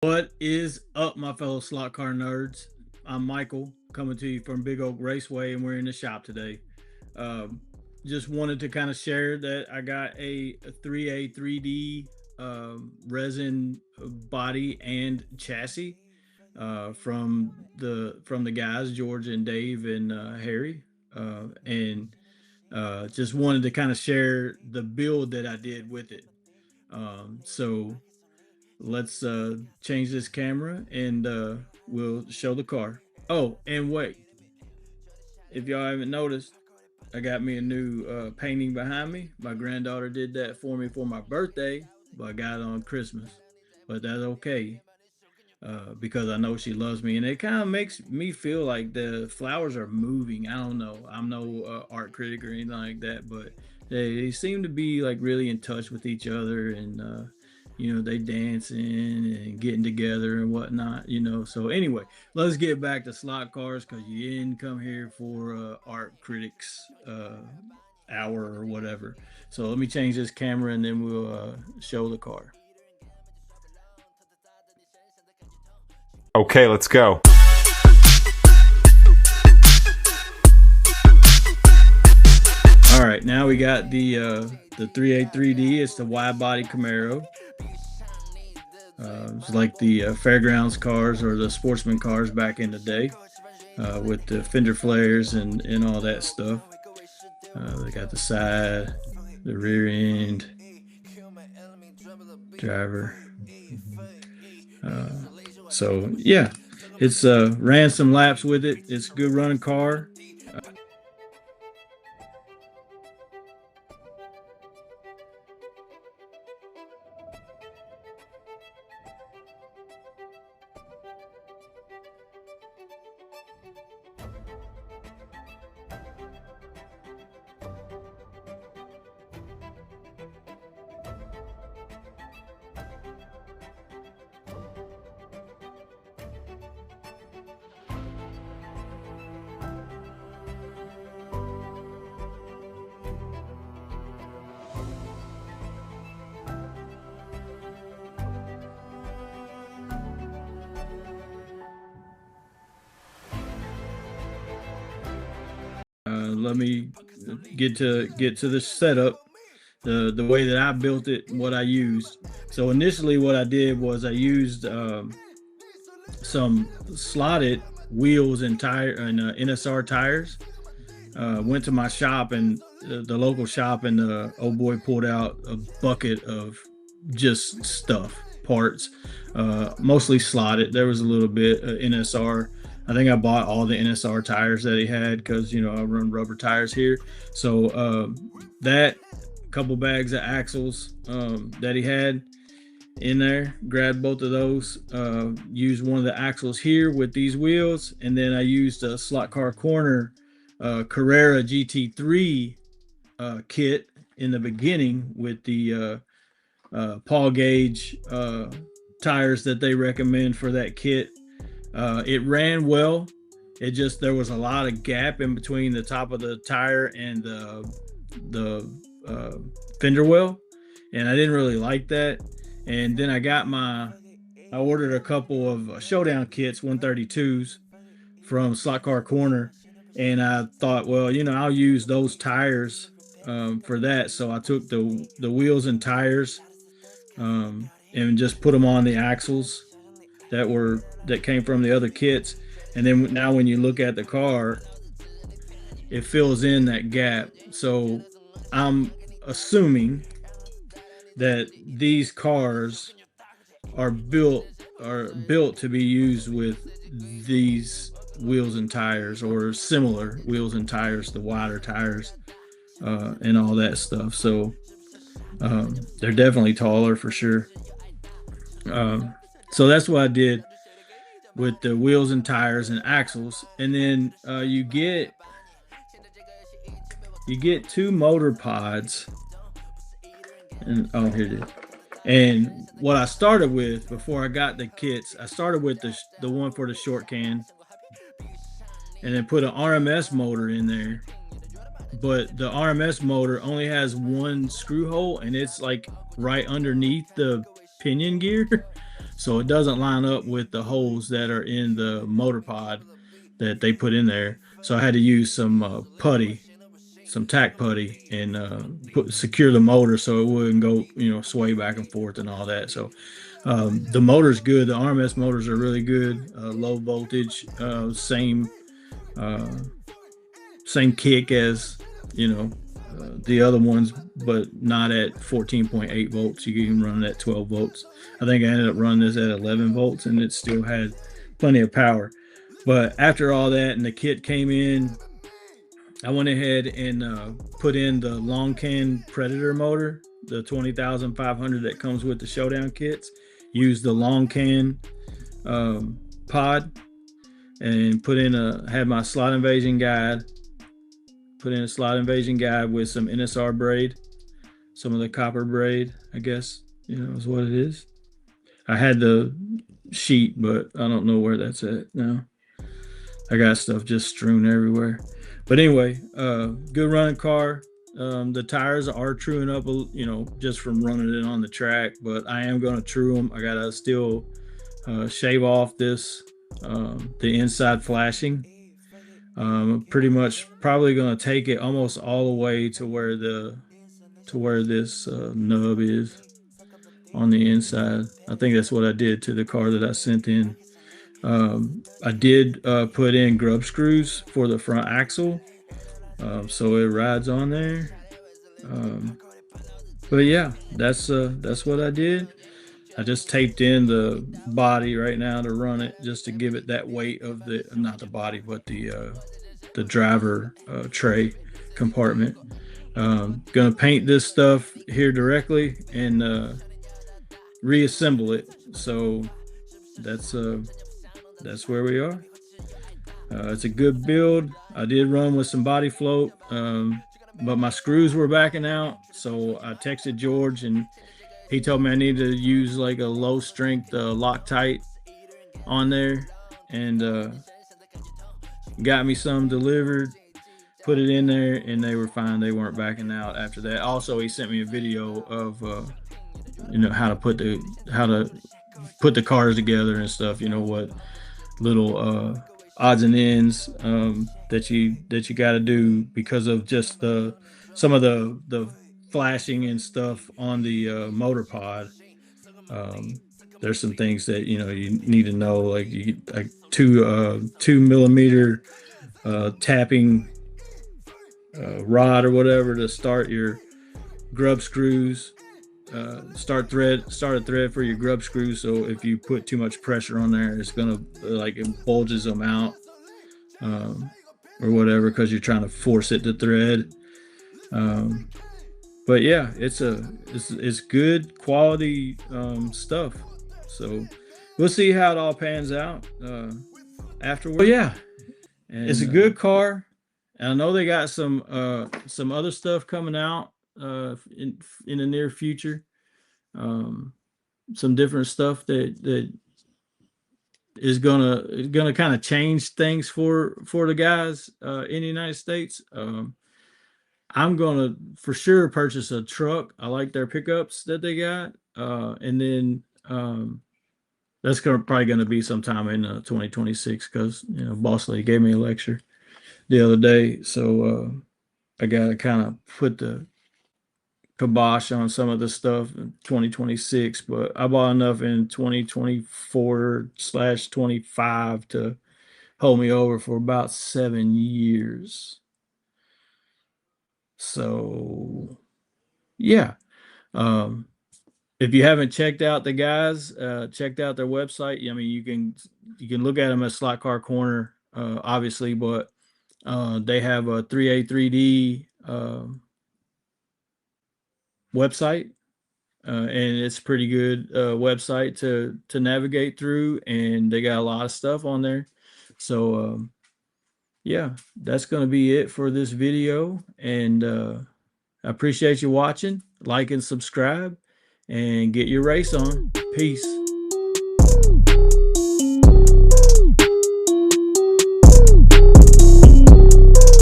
What is up, my fellow slot car nerds? I'm Michael, coming to you from Big Oak Raceway, and we're in the shop today. Um, just wanted to kind of share that I got a 3A 3D resin body and chassis from the guys George and Dave and Harry, and just wanted to kind of share the build that I did with it. So let's change this camera and we'll show the car. Oh, and wait, if y'all haven't noticed, I got me a new painting behind me. My granddaughter did that for me for my birthday, but I got it on Christmas. But that's okay because I know she loves me, and it kind of makes me feel like the flowers are moving. I don't know. I'm no art critic or anything like that, but they seem to be like really in touch with each other, and they dancing and getting together and whatnot. So anyway, let's get back to slot cars because you didn't come here for art critics hour or whatever. So let me change this camera and then we'll show the car. Okay, let's go. All right, now we got the 3A3D. It's the wide body Camaro. It's like the fairgrounds cars or the sportsman cars back in the day with the fender flares and all that stuff. They got the side, the rear end, driver. So yeah, it's ran some laps with it. It's a good running car. Let me get to the setup, the way that I built it, what I used. So initially, what I did was I used some slotted wheels and tire and NSR tires. Went to my shop and the local shop, and the old boy pulled out a bucket of just stuff, parts, mostly slotted. There was a little bit NSR. I think I bought all the NSR tires that he had because I run rubber tires here. So that couple bags of axles that he had in there, grabbed both of those, used one of the axles here with these wheels, and then I used a Slot Car Corner Carrera GT3 kit in the beginning with the Paul Gauge tires that they recommend for that kit. It ran well. There was a lot of gap in between the top of the tire and the fender well, and I didn't really like that. And then I ordered a couple of showdown kits, 132s from Slot Car Corner, and I thought, well, I'll use those tires for that. So I took the wheels and tires and just put them on the axles that came from the other kits. And then now when you look at the car, it fills in that gap. So I'm assuming that these cars are built to be used with these wheels and tires, or similar wheels and tires, the wider tires and all that stuff. So they're definitely taller for sure. So that's what I did with the wheels and tires and axles. And then you get two motor pods. And oh, here it is. And what I started with before I got the kits, I started with the one for the short can, and then put an RMS motor in there. But the RMS motor only has one screw hole, and it's like right underneath the pinion gear. so it doesn't line up with the holes that are in the motor pod that they put in there. So I had to use some putty, some tack putty, and secure the motor so it wouldn't go, sway back and forth and all that. So the motor's good. The RMS motors are really good. Low voltage, uh, same kick as you know the other ones, but not at 14.8 volts. You can run it at 12 volts. I think I ended up running this at 11 volts, and it still had plenty of power. But after all that, and the kit came in, I went ahead and put in the long can Predator motor, the 20,500 that comes with the Showdown kits. Used the long can pod and had my slot invasion guide. Put in a slot invasion guide with some NSR braid, some of the copper braid, I guess, is what it is. I had the sheet, but I don't know where that's at now. I got stuff just strewn everywhere. But anyway, good running car. The tires are truing up, just from running it on the track, but I am going to true them. I got to still shave off the inside flashing. Pretty much probably going to take it almost all the way to where this nub is on the inside. I think that's what I did to the car that I sent in. I did put in grub screws for the front axle, so it rides on there. But yeah, that's what I did. I just taped in the body right now to run it, just to give it that weight of not the body, but the driver tray compartment. Gonna paint this stuff here directly and reassemble it. So that's where we are. It's a good build. I did run with some body float, but my screws were backing out. So I texted George and he told me I needed to use like a low strength Loctite on there, and got me some delivered, put it in there, and they were fine. They weren't backing out after that. Also, he sent me a video of how to put the cars together and stuff. What little odds and ends that you got to do because of just some of the flashing and stuff on the motor pod. There's some things that you need to know, like 2 millimeter tapping rod or whatever to start your grub screws. Start a thread for your grub screws, so if you put too much pressure on there, it's gonna it bulges them out, or whatever, because you're trying to force it to thread. But yeah, it's good quality stuff. So we'll see how it all pans out afterwards. But yeah, it's a good car. And I know they got some other stuff coming out in the near future. Some different stuff that is gonna kind of change things for the guys in the United States. I'm gonna for sure purchase a truck. I like their pickups that they got, and then that's probably gonna be sometime in 2026, because Boss Lady gave me a lecture the other day, so I gotta kind of put the kibosh on some of the stuff in 2026. But I bought enough in 2024/25 to hold me over for about 7 years. So yeah, if you haven't checked out the guys, checked out their website. I mean, you can look at them at Slot Car Corner, obviously, but they have a 3A3D website, and it's a pretty good website to navigate through, and they got a lot of stuff on there. So yeah, that's going to be it for this video, and I appreciate you watching. Like and subscribe, and get your race on. Peace.